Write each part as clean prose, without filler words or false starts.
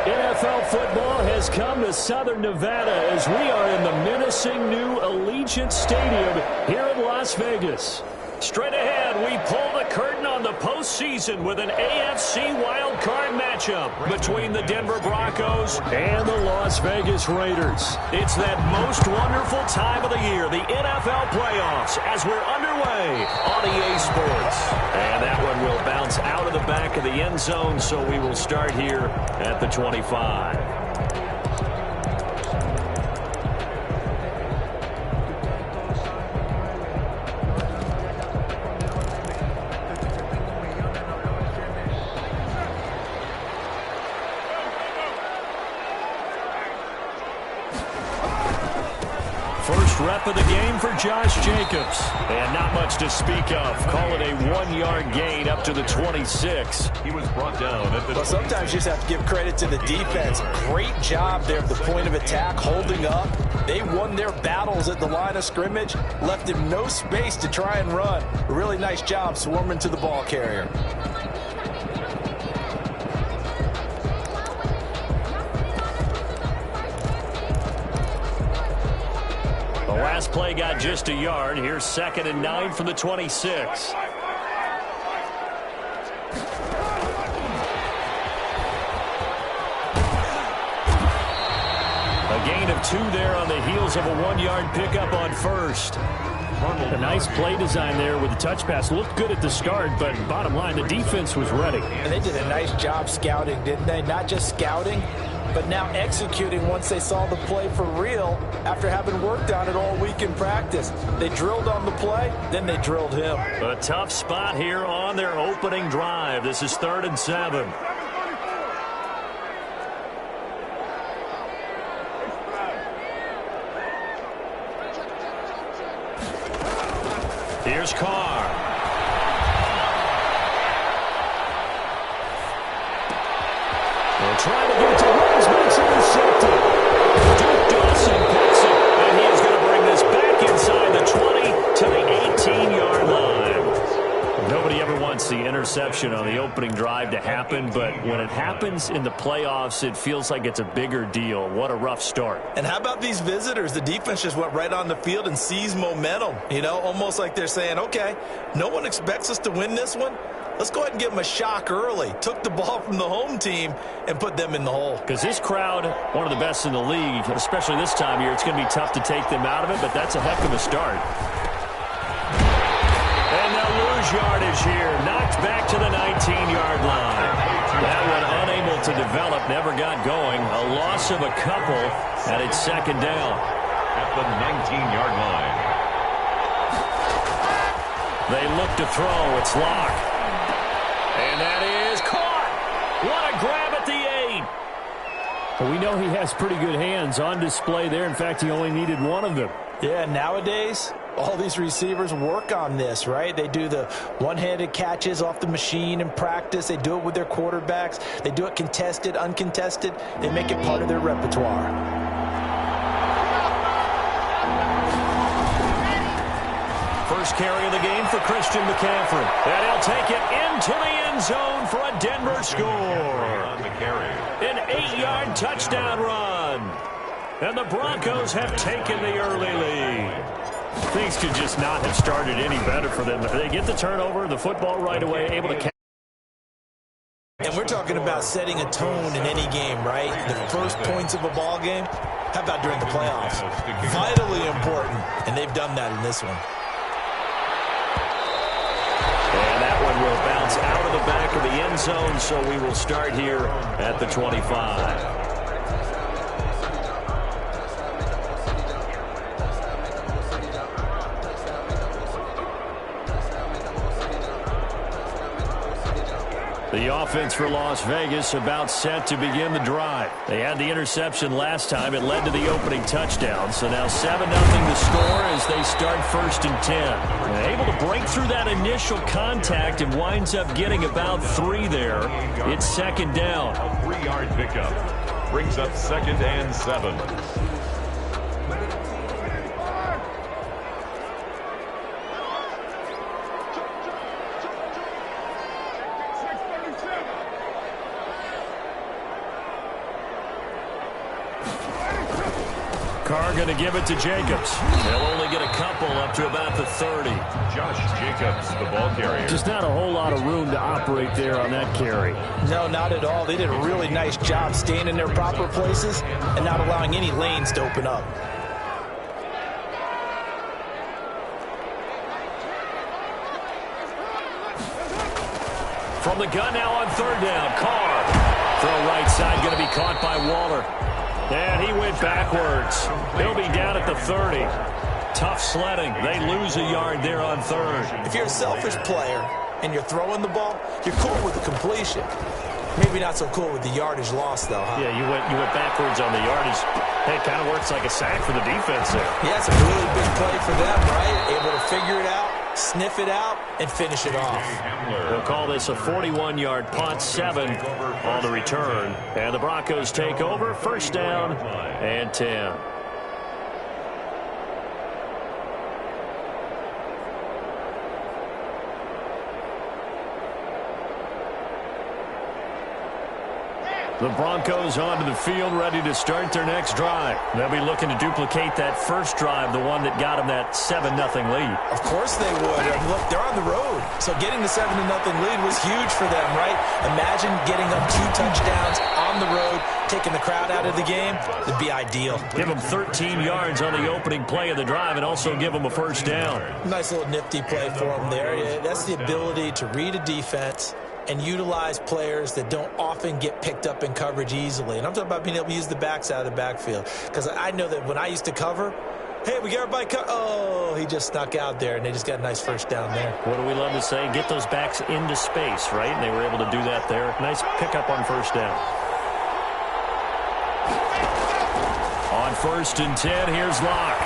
NFL football has come to Southern Nevada as we are in the menacing new Allegiant Stadium here in Las Vegas. Straight ahead, we pull the curtain on the postseason with an AFC wildcard matchup between the Denver Broncos and the Las Vegas Raiders. It's that most wonderful time of the year, the NFL playoffs, as we're underway on EA Sports. And that one will bounce out of the back of the end zone, so we will start here at the 25. First rep of the game for Josh Jacobs. And not much to speak of. Call it a 1-yard gain up to the 26. He was brought down at the... Well, sometimes you just have to give credit to the defense. Great job there at the point of attack, holding up. They won their battles at the line of scrimmage, left him no space to try and run. A really nice job swarming to the ball carrier. Last play got just a yard. Here's 2nd and 9 from the 26. A gain of 2 there on the heels of a 1-yard pickup on first. A nice play design there with the touch pass. Looked good at the start, but bottom line, the defense was ready. And they did a nice job scouting, didn't they? Not just scouting, but now executing once they saw the play for real after having worked on it all week in practice. They drilled on the play, then they drilled him. A tough spot here on their opening drive. This is 3rd and 7. Here's Carr. They'll try to get it to Woods, but it's intercepted. Duke Dawson picks it, and he is going to bring this back inside the 20 to the 18-yard line. Nobody ever wants the interception on the opening drive to happen, but when it happens in the playoffs, it feels like it's a bigger deal. What a rough start. And how about these visitors? The defense just went right on the field and seized momentum. You know, almost like they're saying, okay, no one expects us to win this one. Let's go ahead and give them a shock early. Took the ball from the home team and put them in the hole. Because this crowd, one of the best in the league, especially this time of year, it's going to be tough to take them out of it, but that's a heck of a start. And they'll lose yardage here. Knocked back to the 19-yard line. That one unable to develop, never got going. A loss of a couple, and it's 2nd down. At the 19-yard line. They look to throw. It's locked. And that is caught. What a grab at the 8. Well, we know he has pretty good hands on display there. In fact, he only needed one of them. Yeah, nowadays, all these receivers work on this, right? They do the one-handed catches off the machine in practice. They do it with their quarterbacks. They do it contested, uncontested. They make it part of their repertoire. First carry of the game for Christian McCaffrey. And he'll take it into the end zone for a Denver score. An 8-yard touchdown run. And the Broncos have taken the early lead. Things could just not have started any better for them. They get the turnover, the football right away, able to catch. And we're talking about setting a tone in any game, right? The first points of a ball game. How about during the playoffs? Vitally important, and they've done that in this one. And that one will bounce out of the back of the end zone, so we will start here at the 25. The offense for Las Vegas about set to begin the drive. They had the interception last time. It led to the opening touchdown. So now 7-0 the score as they start 1st and 10. And able to break through that initial contact and winds up getting about 3 there. It's 2nd down. A 3-yard pickup brings up 2nd and 7. Carr going to give it to Jacobs. They'll only get a couple up to about the 30. Josh Jacobs, the ball carrier. Just not a whole lot of room to operate there on that carry. No, not at all. They did a really nice job staying in their proper places and not allowing any lanes to open up. From the gun now on third down, Carr. Throw right side, going to be caught by Waller. And he went backwards. He'll be down at the 30. Tough sledding. They lose a yard there on third. If you're a selfish player and you're throwing the ball, you're cool with the completion. Maybe not so cool with the yardage loss, though, huh? Yeah, you went backwards on the yardage. Hey, it kind of works like a sack for the defense there. Yeah, it's a really big play for them, right? Able to figure it out, sniff it out, and finish it off. They'll call this a 41-yard punt, 7 on the return. And the Broncos take over, first down and 10. The Broncos onto the field, ready to start their next drive. They'll be looking to duplicate that first drive, the one that got them that 7-0 lead. Of course they would. Look, they're on the road, so getting the 7-0 lead was huge for them, right? Imagine getting them 2 touchdowns on the road, taking the crowd out of the game. It'd be ideal. Give them 13 yards on the opening play of the drive and also give them a first down. Nice little nifty play for them there. That's the ability to read a defense and utilize players that don't often get picked up in coverage easily. And I'm talking about being able to use the backs out of the backfield. Because I know that when I used to cover, hey, we got everybody oh, he just snuck out there, and they just got a nice first down there. What do we love to say? Get those backs into space, right? And they were able to do that there. Nice pickup on first down. On 1st and 10, here's Locke.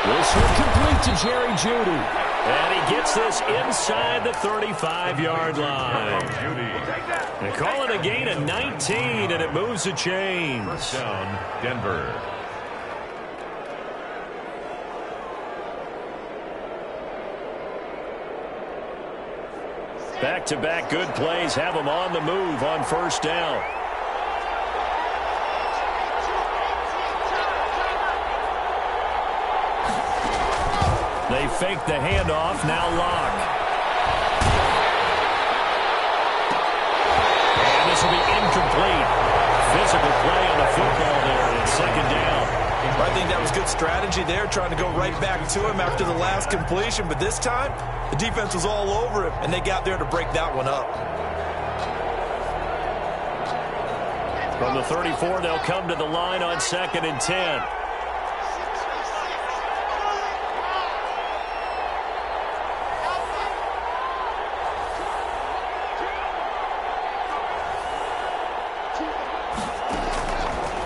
This one complete to Jerry Jeudy. And he gets this inside the 35-yard line. They call it a gain of 19, and it moves the chains. First down, Denver. Back-to-back good plays have them on the move on first down. They fake the handoff, now Locke. And this will be incomplete. Physical play on the football there, and it's second down. I think that was good strategy there, trying to go right back to him after the last completion. But this time, the defense was all over him, and they got there to break that one up. From the 34, they'll come to the line on 2nd and 10.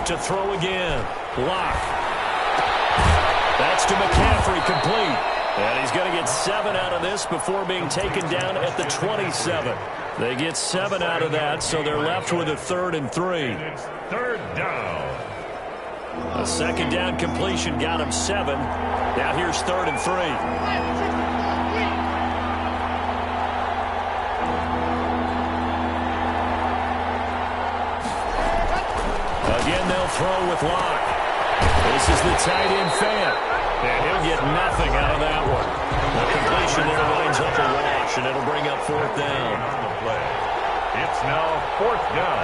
To throw again. Locke. That's to McCaffrey, complete. And he's going to get 7 out of this before being taken down at the 27. They get 7 out of that, so they're left with a 3rd and 3. It's 3rd down. A 2nd down completion got him 7. Now here's 3rd and 3. Again, they'll throw with Locke. This is the tight end fan. And he'll get nothing out of that one. The completion there lines up a wash, and it'll bring up 4th down. On the play. It's now 4th down.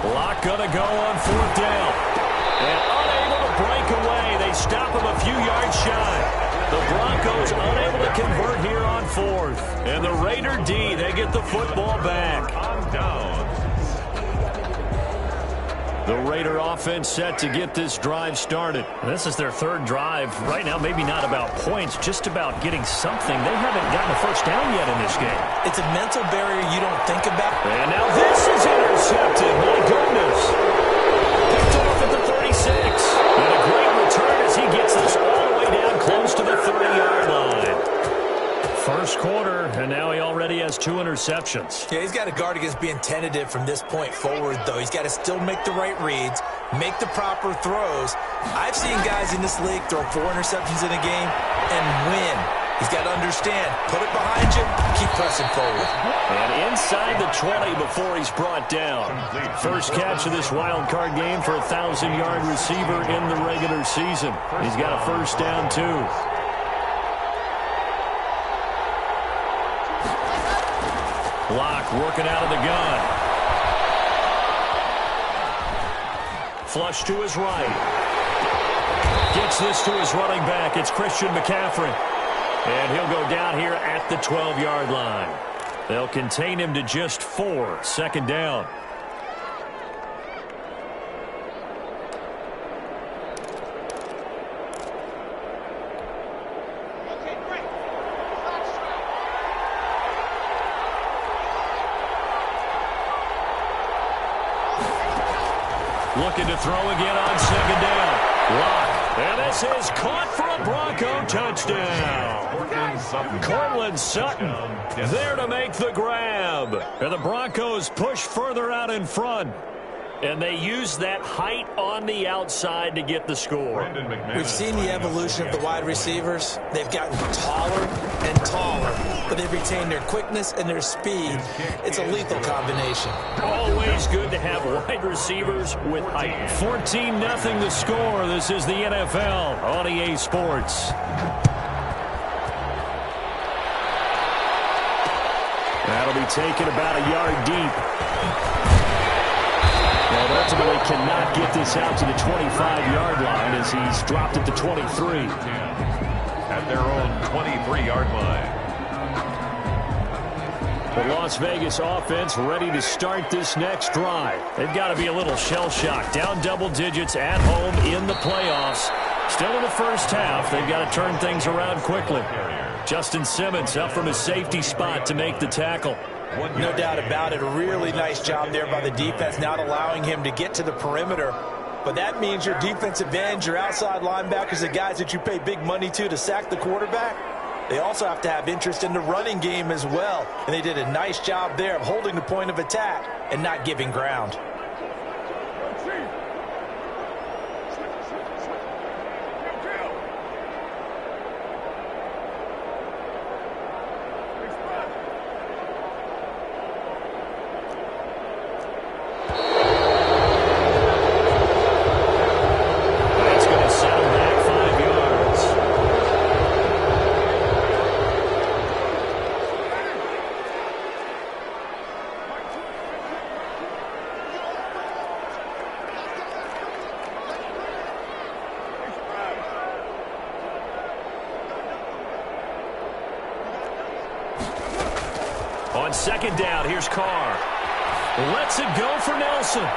Locke gonna go on 4th down. And unable to break away. They stop him a few yards shy. The Broncos unable to convert here on 4th. And the Raider D, they get the football back. On down. The Raider offense set to get this drive started. This is their 3rd drive. Right now, maybe not about points, just about getting something. They haven't gotten a first down yet in this game. It's a mental barrier you don't think about. And now this is intercepted. My goodness. Picked off at the 36. And a great return as he gets this all the way down close to the 30-yard line. First quarter, and now he already has 2 interceptions. Yeah, he's got to guard against being tentative from this point forward, though. He's got to still make the right reads, make the proper throws. I've seen guys in this league throw 4 interceptions in a game and win. He's got to understand, put it behind you, keep pressing forward. And inside the 20 before he's brought down. First catch of this wild card game for a 1,000-yard receiver in the regular season. He's got a first down, too. Block working out of the gun. Flush to his right. Gets this to his running back. It's Christian McCaffrey. And he'll go down here at the 12-yard line. They'll contain him to just 4. Second down. Looking to throw again on second down. Lock. And this is caught for a Bronco touchdown. Cortland Sutton there to make the grab. And the Broncos push further out in front. And they use that height on the outside to get the score. We've seen the evolution of the wide receivers. They've gotten taller and taller, but they've retained their quickness and their speed. It's a lethal combination. Always good to have wide receivers with height. 14-0 the score. This is the NFL on EA Sports. That'll be taken about a yard deep. And ultimately cannot get this out to the 25-yard line as he's dropped it to 23. At their own 23-yard line. The Las Vegas offense ready to start this next drive. They've got to be a little shell-shocked. Down double digits at home in the playoffs. Still in the first half. They've got to turn things around quickly. Justin Simmons up from his safety spot to make the tackle. No doubt about it. A really nice job there by the defense, not allowing him to get to the perimeter. But that means your defensive ends, your outside linebackers, the guys that you pay big money to sack the quarterback, they also have to have interest in the running game as well. And they did a nice job there of holding the point of attack and not giving ground. On second down, here's Carr. Lets it go for Nelson. And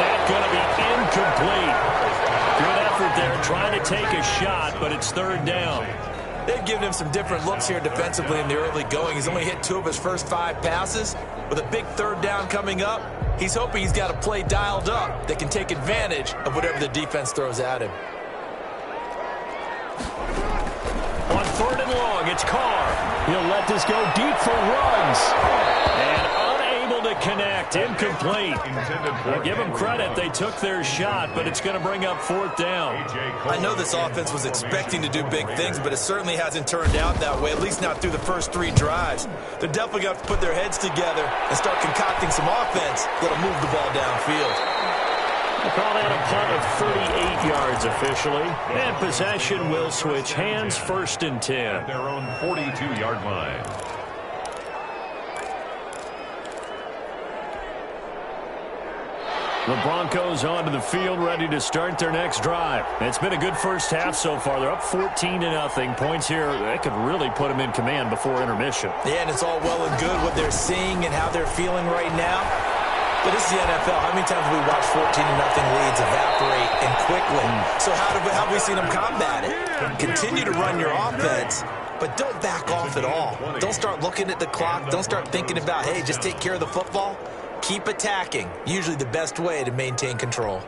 that's going to be incomplete. Good effort there trying to take a shot, but it's third down. They've given him some different looks here defensively in the early going. He's only hit 2 of his first 5 passes. With a big third down coming up, he's hoping he's got a play dialed up that can take advantage of whatever the defense throws at him. On third and long, it's Carr. He'll let this go deep for runs. And unable to connect. Incomplete. Well, give them credit. They took their shot, but it's going to bring up fourth down. I know this offense was expecting to do big things, but it certainly hasn't turned out that way, at least not through the first 3 drives. They're definitely going to have to put their heads together and start concocting some offense that'll move the ball downfield. They call that a punt of 38 yards officially. And possession will switch hands, first and 10. At their own 42-yard line. The Broncos onto the field, ready to start their next drive. It's been a good first half so far. They're up 14-0. Points here, that could really put them in command before intermission. Yeah, and it's all well and good what they're seeing and how they're feeling right now. But this is the NFL. How many times have we watched 14-0 leads evaporate and quickly? So how have we seen them combat it? Continue to run your offense, but don't back off at all. Don't start looking at the clock. Don't start thinking about, hey, just take care of the football. Keep attacking. Usually the best way to maintain control.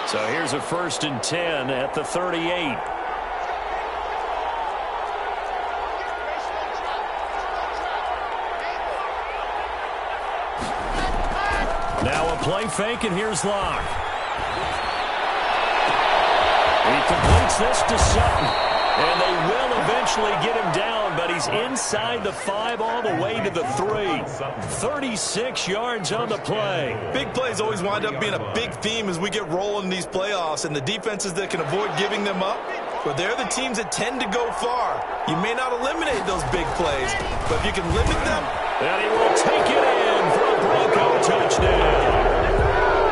So here's a first and 10 at the 38. Now a play fake, and here's Locke. He completes this to Sutton. And they will eventually get him down, but he's inside the 5 all the way to the 3. 36 yards on the play. Big plays always wind up being a big theme as we get rolling in these playoffs, and the defenses that can avoid giving them up, but they're the teams that tend to go far. You may not eliminate those big plays, but if you can limit them. And he will take it in for a Bronco touchdown.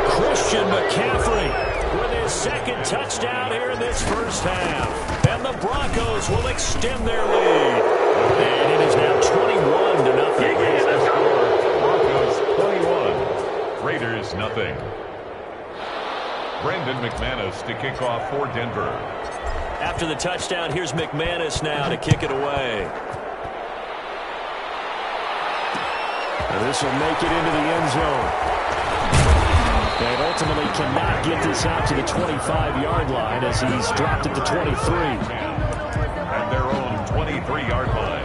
Christian McCaffrey with his second touchdown here in this first half. And the Broncos will extend their lead. And it is now 21-0. Broncos 21. Raiders nothing. Brandon McManus to kick off for Denver. After the touchdown, here's McManus now to kick it away. And this will make it into the end zone. And ultimately cannot get this out to the 25-yard line as he's dropped at the 23. At their own 23-yard line.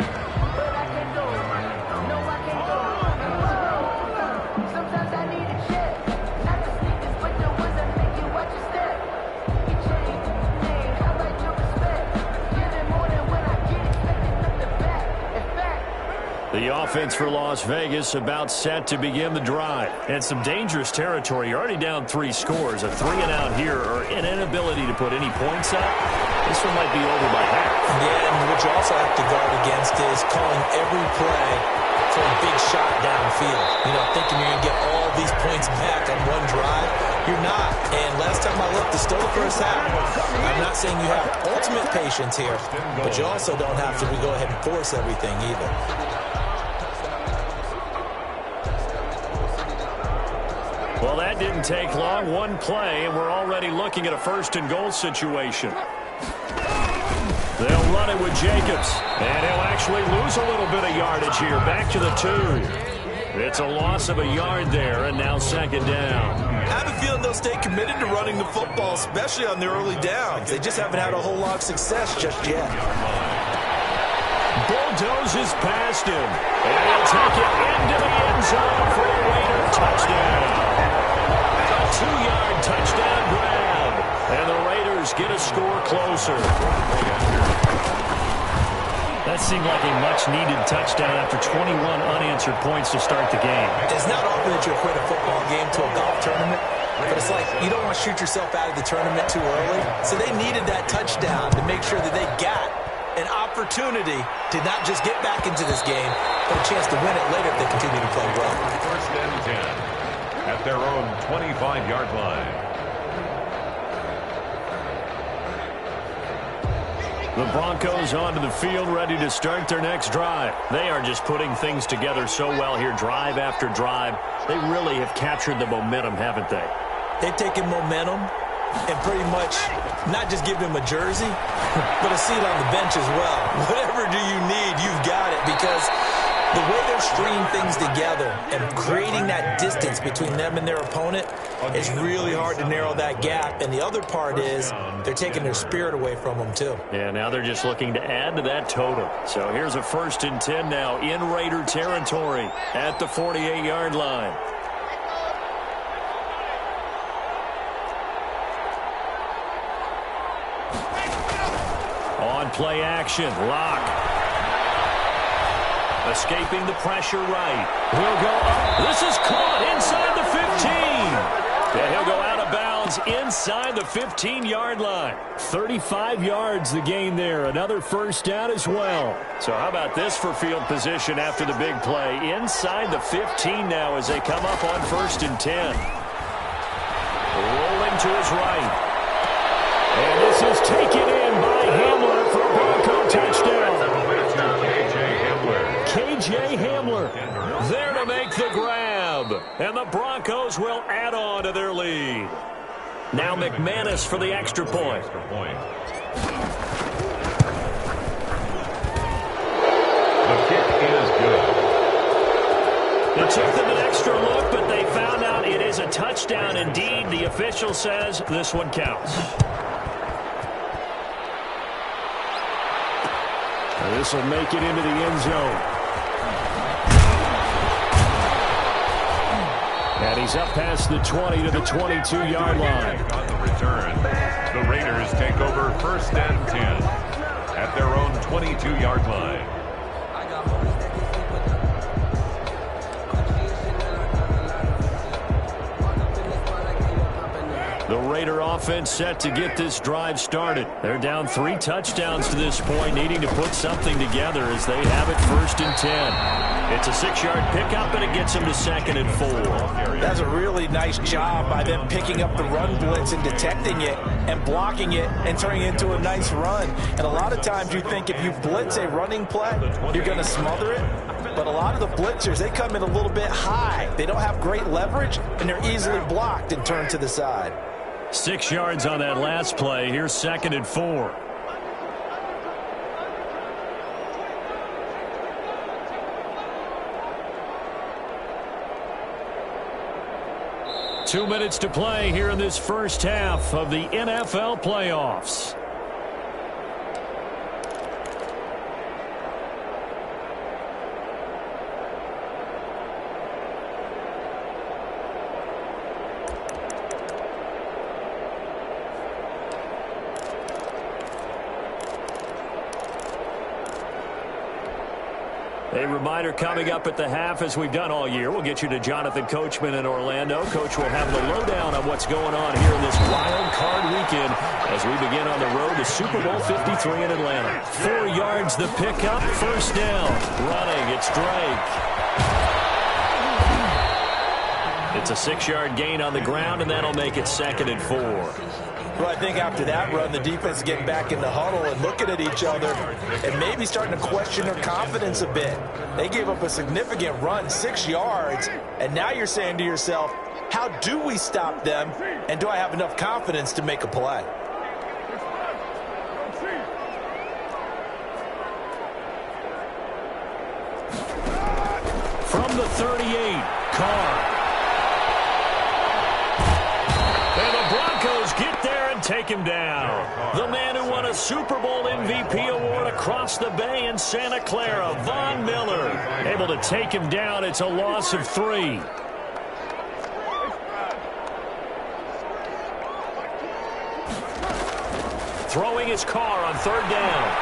The offense for Las Vegas about set to begin the drive. And some dangerous territory. You're already down 3 scores. A 3-and-out here or an inability to put any points up. This one might be over by half. Yeah, and what you also have to guard against is calling every play for a big shot downfield. You know, thinking you're going to get all these points back on one drive. You're not. And last time I looked, it's still the first half. I'm not saying you have ultimate patience here, but you also don't have to go ahead and force everything either. Well, that didn't take long. One play, and we're already looking at a first-and-goal situation. They'll run it with Jacobs, and he'll actually lose a little bit of yardage here. Back to the 2. It's a loss of a yard there, and now second down. I have a feeling they'll stay committed to running the football, especially on their early downs. They just haven't had a whole lot of success just yet. Bulldozes past him, and he'll take it into the end zone for a Raider touchdown. A 2-yard touchdown grab, and the Raiders get a score closer. That seemed like a much-needed touchdown after 21 unanswered points to start the game. It's not often that you equate a football game to a golf tournament, but it's like you don't want to shoot yourself out of the tournament too early. So they needed that touchdown to make sure that they got an opportunity to not just get back into this game, but a chance to win it later if they continue to play well. First and 10 at their own 25-yard line. The Broncos onto the field, ready to start their next drive. They are just putting things together so well here, drive after drive. They really have captured the momentum, haven't they? They've taken momentum and pretty much not just given him a jersey, but a seat on the bench as well. Whatever do you need, you've got it, because the way they're stringing things together and creating that distance between them and their opponent, it's really hard to narrow that gap. And the other part is they're taking their spirit away from them, too. Yeah, now they're just looking to add to that total. So here's a 1st and 10 now in Raider territory at the 48-yard line. On play action, Lock. Escaping the pressure right. He'll go up. This is caught inside the 15. And he'll go out of bounds inside the 15-yard line. 35 yards the gain there. Another first down as well. So how about this for field position after the big play? Inside the 15 now as they come up on 1st and 10. Rolling to his right. And this is taken in by Hamler for a Bronco touchdown. KJ Hamler there to make the grab. And the Broncos will add on to their lead. Now McManus for the extra point. The kick is good. It took them an extra look, but they found out it is a touchdown indeed. The official says this one counts. This will make it into the end zone. And he's up past the 20 to the 22-yard line. On the return, the Raiders take over 1st and 10 at their own 22-yard line. The Raider offense set to get this drive started. They're down 3 touchdowns to this point, needing to put something together as they have it 1st and 10. It's a 6-yard pickup, and it gets them to 2nd and 4. That's a really nice job by them picking up the run blitz and detecting it and blocking it and turning it into a nice run. And a lot of times you think if you blitz a running play, you're going to smother it. But a lot of the blitzers, they come in a little bit high. They don't have great leverage, and they're easily blocked and turned to the side. 6 yards on that last play. Here's 2nd and 4. Two minutes to play here in this first half of the NFL playoffs. A reminder coming up at the half, as we've done all year. We'll get you to Jonathan Coachman in Orlando. Coach will have the lowdown on what's going on here in this wild card weekend as we begin on the road to Super Bowl 53 in Atlanta. 4 yards the pickup, 1st down. Running, it's Drake. It's a 6-yard gain on the ground, and that'll make it 2nd and 4. Well, I think after that run, the defense is getting back in the huddle and looking at each other and maybe starting to question their confidence a bit. They gave up a significant run, 6 yards, and now you're saying to yourself, how do we stop them, and do I have enough confidence to make a play? From the 38, Carr. And the Broncos get there and take him down. The man who won a Super Bowl MVP award across the bay in Santa Clara, Von Miller, able to take him down. It's a loss of 3. Throwing his Carr on 3rd down.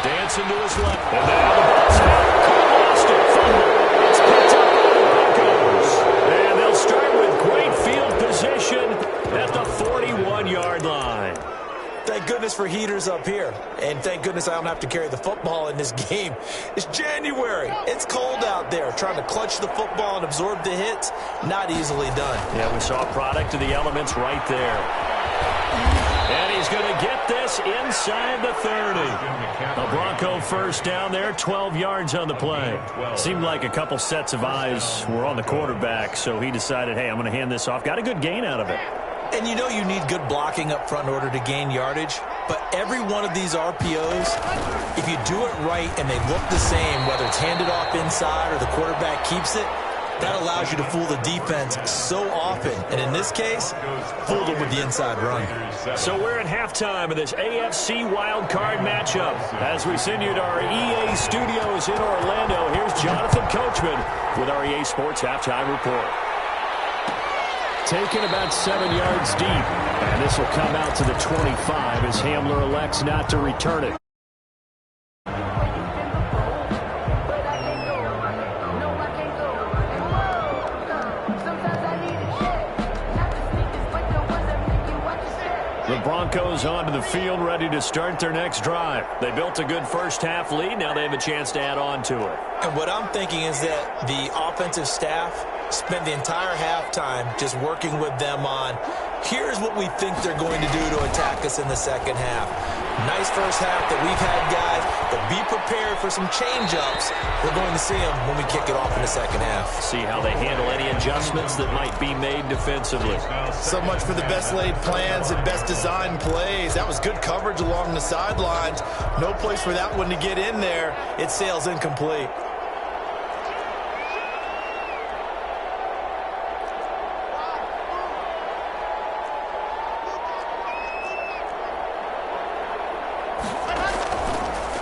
Dancing to his left. And now the ball's out. Carr lost it. Fumble. It's picked up by the Broncos. And they'll start with great field position at the 41-yard line. Thank goodness for heaters up here. And thank goodness I don't have to carry the football in this game. It's January. It's cold out there. Trying to clutch the football and absorb the hits, not easily done. Yeah, we saw a product of the elements right there. And he's going to get this inside the 30. A Bronco 1st down there, 12 yards on the play. Seemed like a couple sets of eyes were on the quarterback, so he decided, hey, I'm going to hand this off. Got a good gain out of it. And you know you need good blocking up front in order to gain yardage. But every one of these RPOs, if you do it right and they look the same, whether it's handed off inside or the quarterback keeps it, that allows you to fool the defense so often. And in this case, fooled them with the inside run. So we're at halftime of this AFC wildcard matchup. As we send you to our EA studios in Orlando, here's Jonathan Coachman with our EA Sports Halftime Report. Taken about 7 yards deep. And this will come out to the 25 as Hamler elects not to return it. The Broncos onto the field, ready to start their next drive. They built a good first half lead. Now they have a chance to add on to it. And what I'm thinking is that the offensive staff spent the entire halftime just working with them on, here's what we think they're going to do to attack us in the second half. Nice first half that we've had, guys, but be prepared for some change-ups. We're going to see them when we kick it off in the second half. See how they handle any adjustments that might be made defensively. So much for the best laid plans and best designed plays. That was good coverage along the sidelines. No place for that one to get in there. It sails incomplete.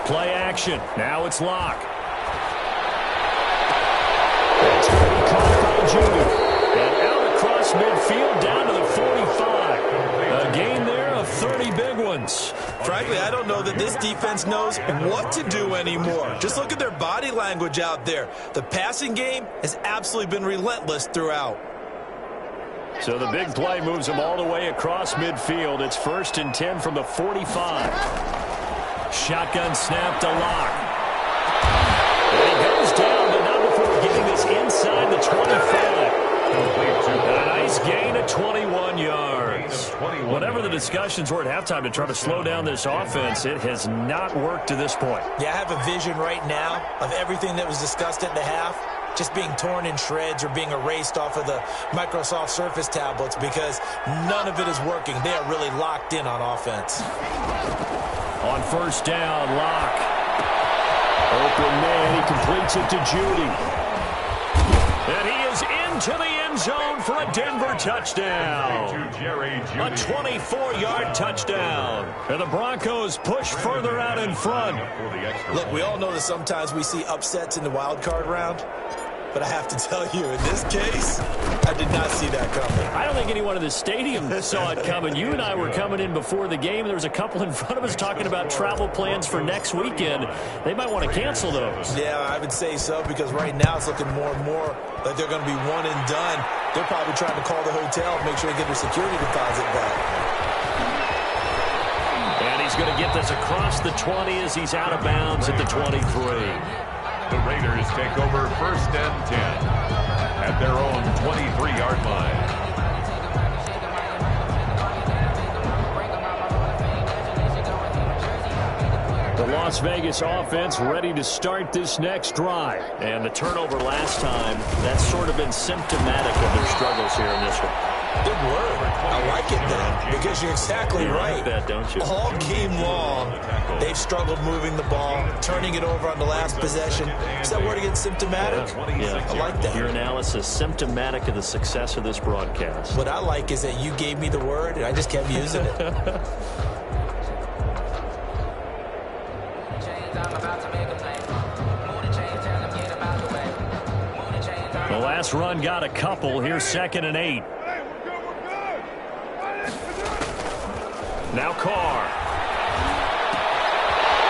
Play action. Now it's Locke. It's going to be caught by Jr. And out across midfield down to the 45. A gain there of 39 defense knows what to do anymore. Just look at their body language out there. The passing game has absolutely been relentless throughout. So the big play moves them all the way across midfield. It's 1st and 10 from the 45. Shotgun snap to Locke. And he goes down, but not before getting this inside the 25. A nice gain of 21 yards. Whatever the discussions were at halftime to try to slow down this offense, it has not worked to this point. Yeah, I have a vision right now of everything that was discussed at the half just being torn in shreds or being erased off of the Microsoft Surface tablets because none of it is working. They are really locked in on offense. On 1st down, Locke. Open man, he completes it to Judy. And he is into the end zone for a Denver touchdown. A 24-yard touchdown. And the Broncos push further out in front. Look, we all know that sometimes we see upsets in the wild card round. But I have to tell you, in this case, I did not see that coming. I don't think anyone in the stadium saw it coming. You and I were coming in before the game. There was a couple in front of us talking about travel plans for next weekend. They might want to cancel those. Yeah, I would say so, because right now it's looking more and more like they're going to be one and done. They're probably trying to call the hotel and make sure they get their security deposit back. And he's going to get this across the 20 as he's out of bounds at the 23. The Raiders take over 1st and 10 at their own 23-yard line. The Las Vegas offense ready to start this next drive. And the turnover last time, that's sort of been symptomatic of their struggles here in this one. Good word. I like it, though, because you're exactly right. Like that, don't you? All game long, they've struggled moving the ball, turning it over on the last possession. Is that word again, symptomatic? Yeah. I like that. Your analysis, symptomatic of the success of this broadcast. What I like is that you gave me the word, and I just kept using it. The last run got a couple. Here's 2nd and 8. Now Carr.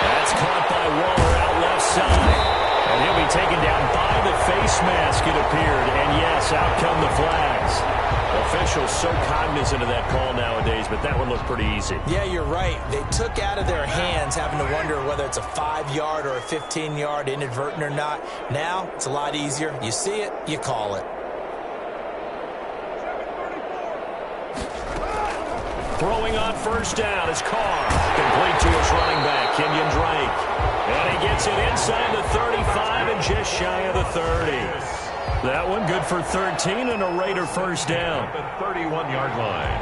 That's caught by Waller out left side. And he'll be taken down by the face mask, it appeared. And yes, out come the flags. Officials so cognizant of that call nowadays, but that one looked pretty easy. Yeah, you're right. They took out of their hands having to wonder whether it's a 5-yard or a 15-yard inadvertent or not. Now, it's a lot easier. You see it, you call it. Throwing on 1st down is Carr. Complete to his running back, Kenyon Drake. And he gets it inside the 35 and just shy of the 30. That one good for 13 and a Raider 1st down. The 31-yard line.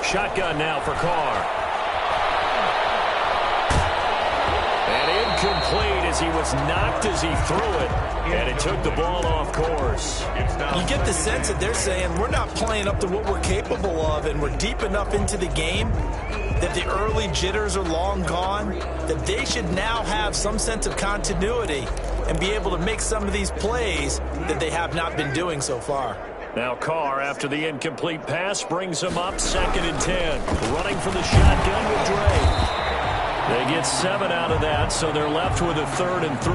Shotgun now for Carr. And incomplete as he was knocked as he threw it. And it took the ball off course. You get the sense that they're saying we're not playing up to what we're capable of, and we're deep enough into the game that the early jitters are long gone, that they should now have some sense of continuity and be able to make some of these plays that they have not been doing so far. Now Carr, after the incomplete pass, brings him up 2nd and 10. Running for the shotgun with Drake. They get 7 out of that, so they're left with a 3rd and 3.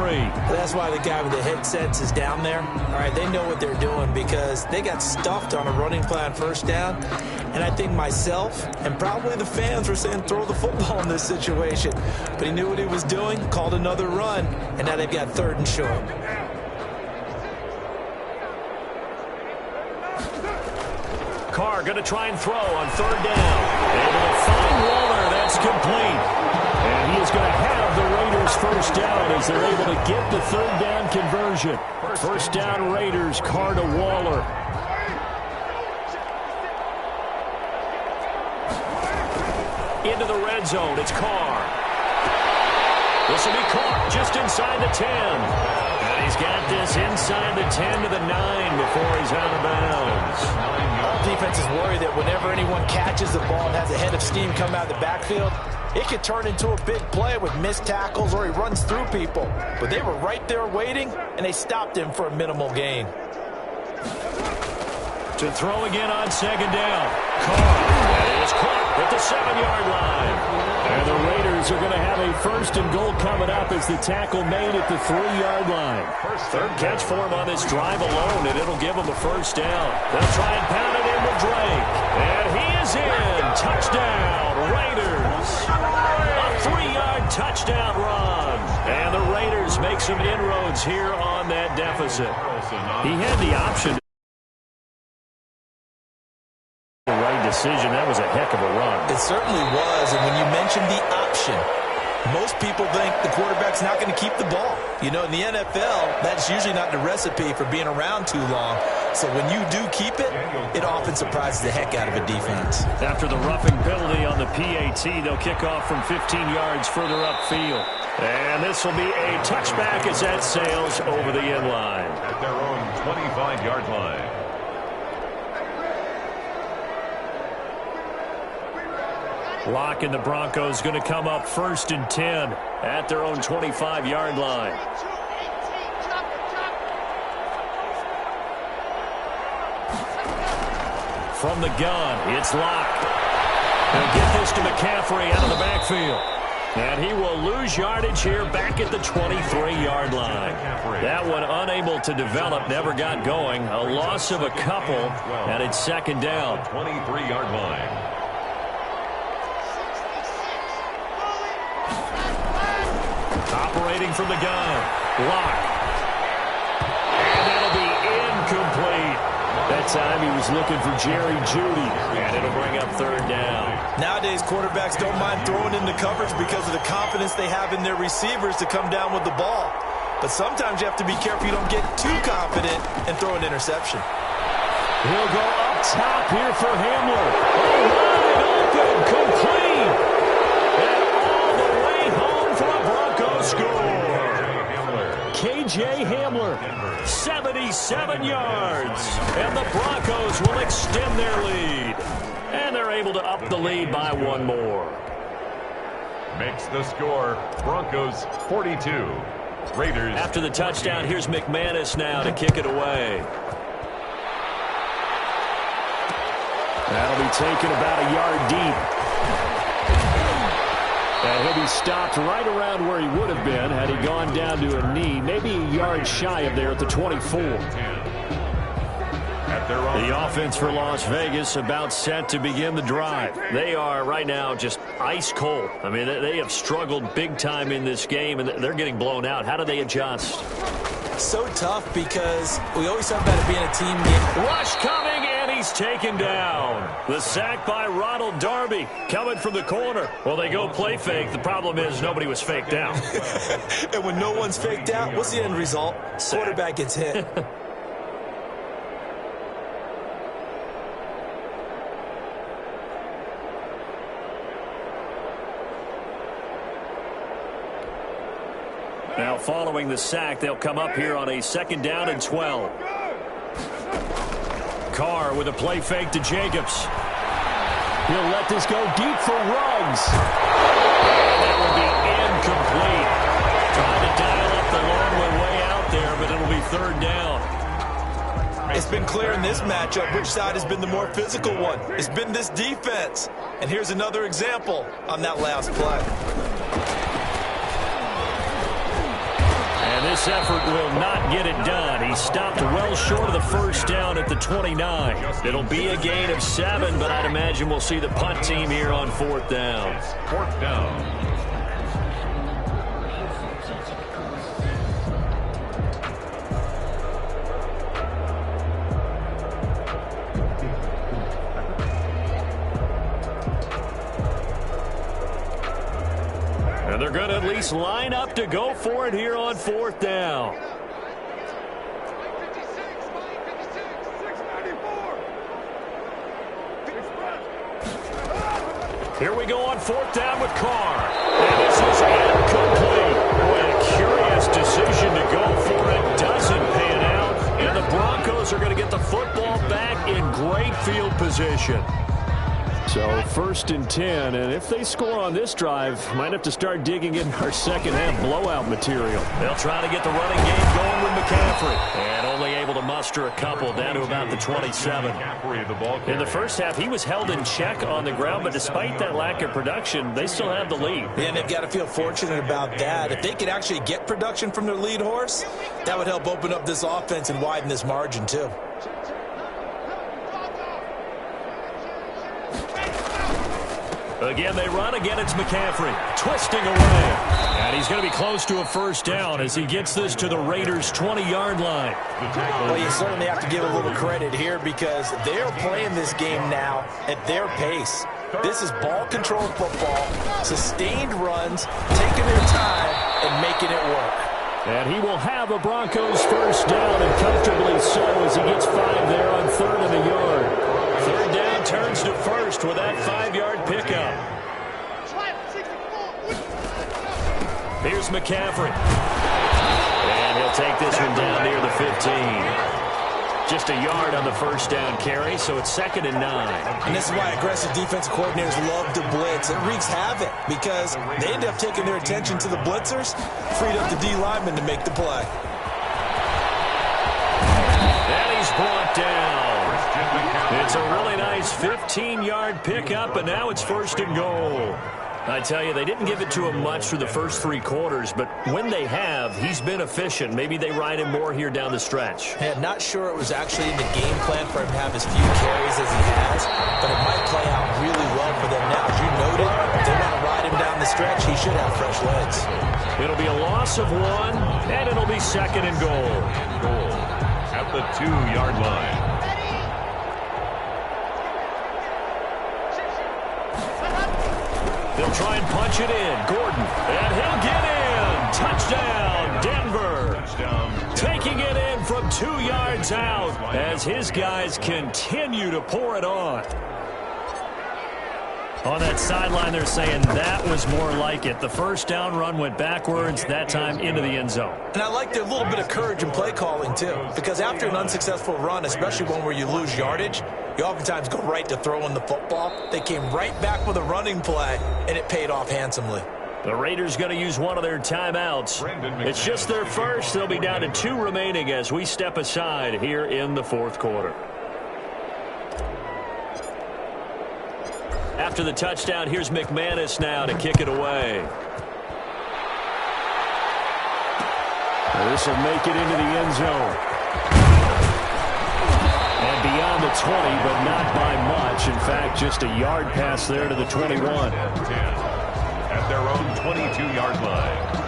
That's why the guy with the headsets is down there. All right, they know what they're doing because they got stuffed on a running play on 1st down. And I think myself and probably the fans were saying throw the football in this situation. But he knew what he was doing, called another run, and now they've got 3rd and short. Carr going to try and throw on 3rd down. Able to find Waller. That's complete. And he is going to have the Raiders 1st down as they're able to get the 3rd down conversion. 1st down Raiders, Carr to Waller. Into the red zone, it's Carr. This will be caught just inside the 10. And he's got this inside the 10 to the 9 before he's out of bounds. All defenses worry that whenever anyone catches the ball and has a head of steam come out of the backfield, it could turn into a big play with missed tackles or he runs through people. But they were right there waiting, and they stopped him for a minimal gain. To throw again on second down. Carr, that is caught at the 7-yard line. And the Raiders are going to have a 1st and goal coming up as the tackle made at the 3-yard line. Third catch for him on this drive alone, and it'll give him a 1st down. They'll try and pound it in with Drake. And he is in. Touchdown, Raiders. A 3-yard touchdown run. And the Raiders make some inroads here on that deficit. He had the option. Decision. That was a heck of a run. It certainly was, and when you mentioned the option, most people think the quarterback's not going to keep the ball. You know, in the NFL, that's usually not the recipe for being around too long. So when you do keep it, it often surprises the heck out of a defense. After the roughing penalty on the PAT, they'll kick off from 15 yards further upfield. And this will be a touchback as that sails over the end line. At their own 25-yard line. Locke and the Broncos going to come up 1st and 10 at their own 25-yard line. From the gun, it's Locke. He'll get this to McCaffrey out of the backfield. And he will lose yardage here back at the 23-yard line. That one unable to develop, never got going. A loss of a couple, and it's 2nd down. 23-yard line. Operating from the gun, Locke. And that'll be incomplete. That time he was looking for Jerry Jeudy, and it'll bring up 3rd down. Nowadays, quarterbacks don't mind throwing into coverage because of the confidence they have in their receivers to come down with the ball. But sometimes you have to be careful you don't get too confident and throw an interception. He'll go up top here for Hamler. Wide open, complete. And all the way home for a Broncos score. KJ Hamler, 77 yards. And the Broncos will extend their lead. And they're able to up the lead by 1 more. Makes the score Broncos 42. Raiders. After the touchdown, here's McManus now to kick it away. That'll be taken about a yard deep. And he'll be stopped right around where he would have been had he gone down to a knee, maybe a yard shy of there at the 24. The offense for Las Vegas about set to begin the drive. They are right now just ice cold. I mean, they have struggled big time in this game, and they're getting blown out. How do they adjust? So tough because we always talk about it being a team game. Rush coming, and he's taken down. The sack by Ronald Darby coming from the corner. Well, they go play fake. The problem is nobody was faked out. And when no one's faked out, what's the end result? Sack. Quarterback gets hit. Now, following the sack, they'll come up here on a 2nd down and 12. Carr with a play fake to Jacobs. He'll let this go deep for Ruggs. That will be incomplete. Trying to dial up the long way out there, but it'll be 3rd down. It's been clear in this matchup which side has been the more physical one. It's been this defense. And here's another example on that last play. And this effort will not get it done. He stopped well short of the 1st down at the 29. It'll be a gain of 7, but I'd imagine we'll see the punt team here on 4th down. 4th down. And they're going to at least line up to go for it here on 4th down. Here we go on 4th down with Carr. And this is incomplete. Boy, a curious decision to go for it. Doesn't pan out. And the Broncos are going to get the football back in great field position. So 1st and 10, and if they score on this drive, might have to start digging in our second half blowout material. They'll try to get the running game going with McCaffrey. And only able to muster a couple down to about the 27. In the first half, he was held in check on the ground, but despite that lack of production, they still have the lead. And they've got to feel fortunate about that. If they could actually get production from their lead horse, that would help open up this offense and widen this margin too. Again, they run. Again, it's McCaffrey twisting away. And he's going to be close to a first down as he gets this to the Raiders' 20-yard line. Well, you certainly have to give a little credit here because they're playing this game now at their pace. This is ball control football, sustained runs, taking their time and making it work. And he will have a Broncos first down, and comfortably so as he gets 5 there on 3rd and a yard. 3rd down turns to 1st with that 5-yard pickup. Here's McCaffrey. And he'll take this one down near the 15. Just a yard on the first down carry, so it's 2nd and 9. And this is why aggressive defensive coordinators love to blitz. It wreaks havoc because they end up taking their attention to the blitzers, freed up the D lineman to make the play. And he's brought down. It's a really nice 15-yard pickup, and now it's 1st and goal. I tell you, they didn't give it to him much through the first 3 quarters, but when they have, he's been efficient. Maybe they ride him more here down the stretch. Yeah, not sure it was actually in the game plan for him to have as few carries as he has, but it might play out really well for them now. As you noted, if they want to ride him down the stretch, he should have fresh legs. It'll be a loss of 1, and it'll be 2nd and goal. At the 2-yard line. They'll try and punch it in. Gordon. And he'll get in. Touchdown, Denver. Taking it in from 2 yards out as his guys continue to pour it on. On that sideline, they're saying that was more like it. The first down run went backwards, that time into the end zone. And I like their little bit of courage in play calling, too, because after an unsuccessful run, especially one where you lose yardage, you oftentimes go right to throwing the football. They came right back with a running play, and it paid off handsomely. The Raiders going to use one of their timeouts. It's just their first. They'll be down to 2 remaining as we step aside here in the 4th quarter. After the touchdown, here's McManus now to kick it away. This will make it into the end zone. And beyond the 20, but not by much. In fact, just a yard pass there to the 21. At their own 22-yard line.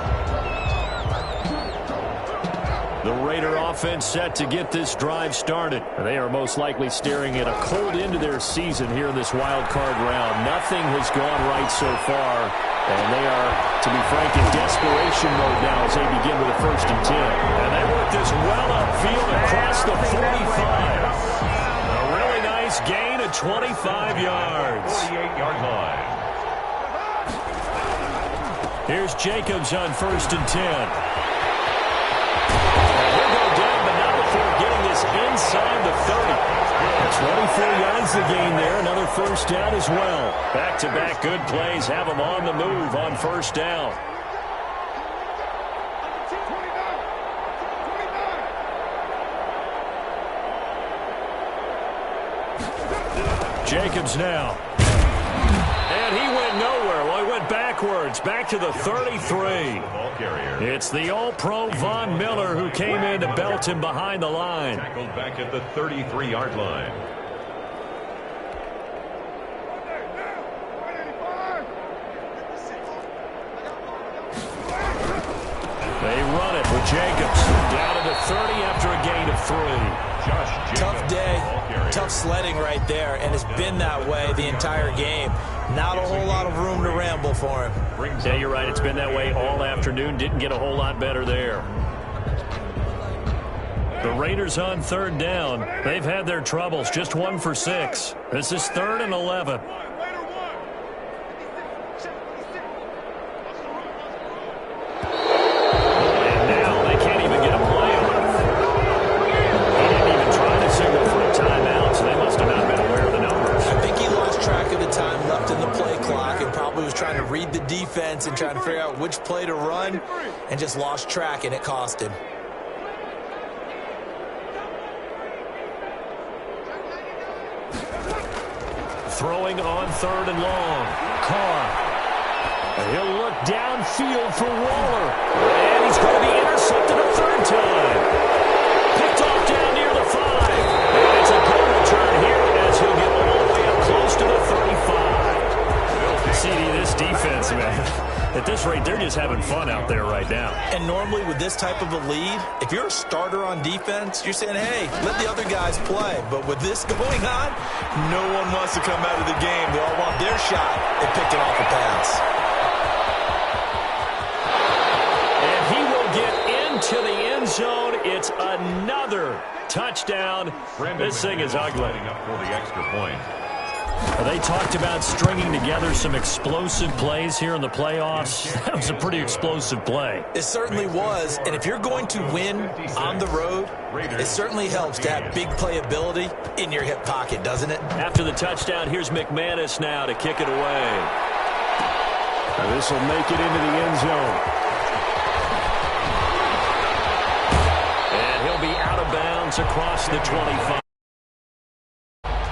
The Raider offense set to get this drive started. They are most likely staring at a cold end to their season here in this wild card round. Nothing has gone right so far, and they are, to be frank, in desperation mode now as they begin with a 1st and 10. And they work this well upfield across the 45. A really nice gain of 25 yards. 48-yard line. Here's Jacobs on 1st and 10. Inside the 30. 24 yards to gain there. Another first down as well. Back-to-back good plays have them on the move on first down. Jacobs now. And he went nowhere. Well, he went backwards. Back to the 33. It's the All-Pro Von Miller who came in to belt him behind the line. Tackled back at the 33-yard line. They run it with Jacobs. Down to the 30 after a gain of 3. Tough day, tough sledding right there, and it's been that way the entire game. Not a whole lot of room to ramble for him. Yeah, you're right. It's been that way all afternoon. Didn't get a whole lot better there. The Raiders on 3rd down. They've had their troubles. Just 1 for 6. This is 3rd and 11. And now they can't even get a play on. He didn't even try to signal for a timeout, so they must have not been aware of the numbers. I think he lost track of the time. dancing trying to figure out which play to run and just lost track, and it cost him. Throwing on 3rd and long. Carr. He'll look downfield for Waller. And he's going to be intercepted a 3rd time. Picked off down near the 5. And it's a good return here as he'll get all the way up close to the 35. CD, this defense, man. At this rate, they're just having fun out there right now. And normally with this type of a lead, if you're a starter on defense, you're saying, hey, let the other guys play. But with this going on, no one wants to come out of the game. They all want their shot at picking off a pass. And he will get into the end zone. It's another touchdown. This thing is ugly. Up for the extra point. They talked about stringing together some explosive plays here in the playoffs. That was a pretty explosive play. It certainly was, and if you're going to win on the road, it certainly helps to have big playability in your hip pocket, doesn't it? After the touchdown, here's McManus now to kick it away. This will make it into the end zone. And he'll be out of bounds across the 25.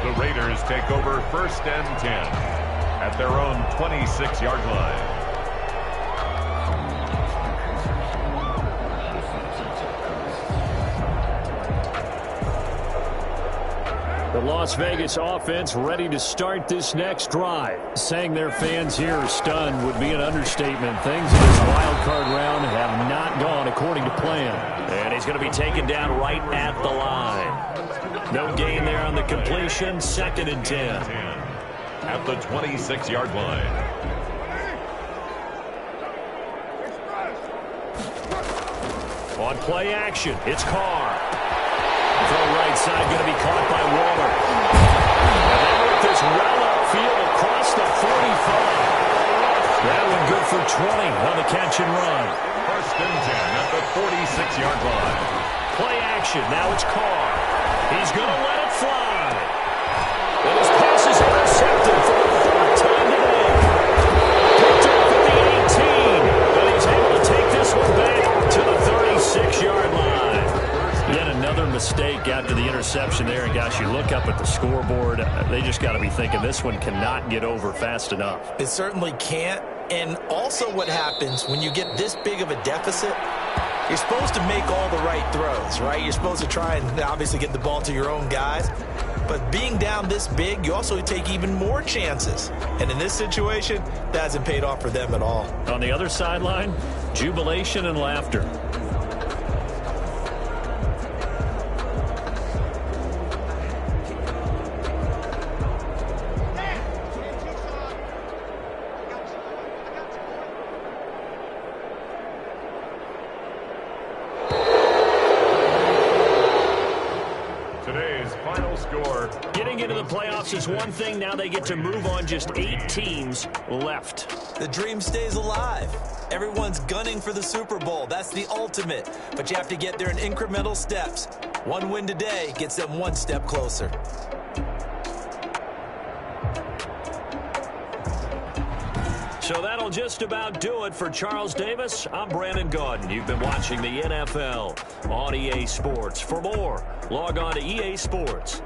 The Raiders take over 1st and 10 at their own 26-yard line. The Las Vegas offense ready to start this next drive. Saying their fans here are stunned would be an understatement. Things in this wild card round have not gone according to plan. And he's going to be taken down right at the line. No gain there on the completion. 2nd and 10. At the 26-yard line. On play action, it's Carr. Throw right side, going to be caught by Waller. And they work this well upfield across the 45. That one good for 20 on the catch and run. 1st and 10 at the 46-yard line. Play action, now it's Carr. He's going to let it fly. And his pass is intercepted for the 3rd time today. Picked up at the 18. But he's able to take this one back to the 36-yard line. Yet another mistake after the interception there. And gosh, you look up at the scoreboard, they just got to be thinking this one cannot get over fast enough. It certainly can't. And also what happens when you get this big of a deficit, you're supposed to make all the right throws, right? You're supposed to try and obviously get the ball to your own guys. But being down this big, you also take even more chances. And in this situation, that hasn't paid off for them at all. On the other sideline, jubilation and laughter. Getting into the playoffs is one thing. Now they get to move on. Just 8 teams left. The dream stays alive. Everyone's gunning for the Super Bowl. That's the ultimate. But you have to get there in incremental steps. One win today gets them one step closer. So that'll just about do it for Charles Davis. I'm Brandon Gaudin. You've been watching the NFL on EA Sports. For more, log on to EA Sports.